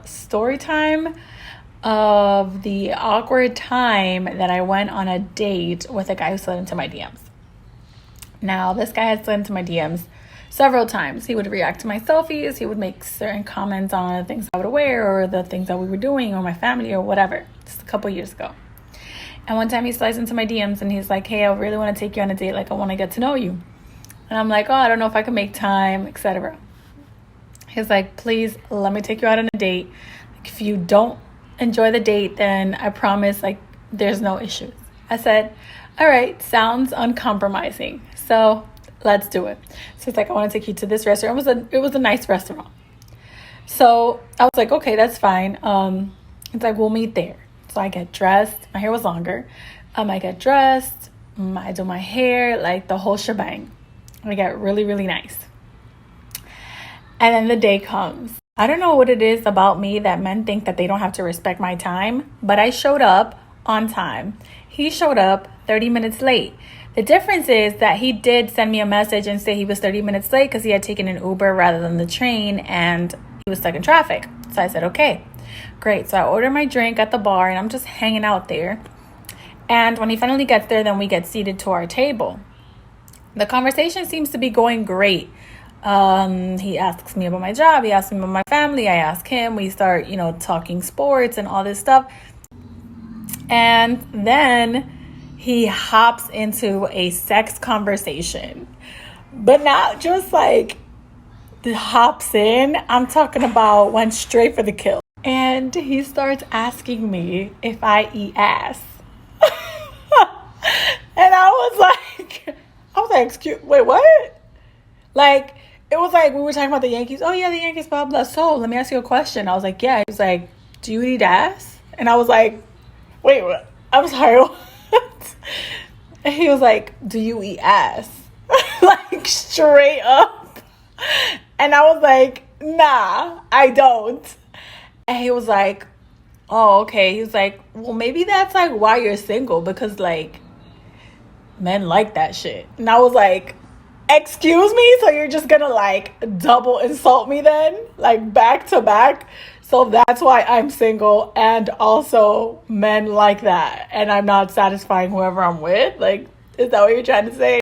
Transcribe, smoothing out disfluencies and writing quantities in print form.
Story time of the awkward time that I went on a date with a guy who slid into my DMs. Now, this guy had slid into my DMs several times. He would react to my selfies. He would make certain comments on the things I would wear or the things that we were doing or my family or whatever. Just a couple years ago. And one time he slides into my DMs and he's like, hey, I really want to take you on a date. Like, I want to get to know you. And I'm like, oh, I don't know if I can make time, etc. He's like, please let me take you out on a date. Like, if you don't enjoy the date, then I promise, like, there's no issues. I said, all right, sounds uncompromising. So let's do it. So he's like, I want to take you to this restaurant. It was a nice restaurant. So I was like, okay, that's fine. It's like, we'll meet there. So I get dressed. My hair was longer. I get dressed. I do my hair, like the whole shebang. I get really, really nice. And then the day comes. I don't know what it is about me that men think that they don't have to respect my time, but I showed up on time. He showed up 30 minutes late. The difference is that he did send me a message and say he was 30 minutes late because he had taken an Uber rather than the train and he was stuck in traffic. So I said, okay, great. So I order my drink at the bar and I'm just hanging out there. And when he finally gets there, then we get seated to our table. The conversation seems to be going great. He asks me about my job. He asks me about my family. I ask him. We start, talking sports and all this stuff. And then he hops into a sex conversation, but not just like hops in. I'm talking about went straight for the kill. And he starts asking me if I eat ass. And I was like, wait, what? Like, it was like we were talking about the Yankees. Oh, yeah, the Yankees, blah, blah. So let me ask you a question. I was like, yeah. He was like, do you eat ass? And I was like, wait, what? I'm sorry. What? And he was like, do you eat ass? Like, straight up. And I was like, nah, I don't. And he was like, oh, okay. He was like, well, maybe that's like why you're single, because like men like that shit. And I was like, excuse me? So you're just gonna like double insult me then? Like back to back? So that's why I'm single, and also men like that. And I'm not satisfying whoever I'm with? Like, is that what you're trying to say?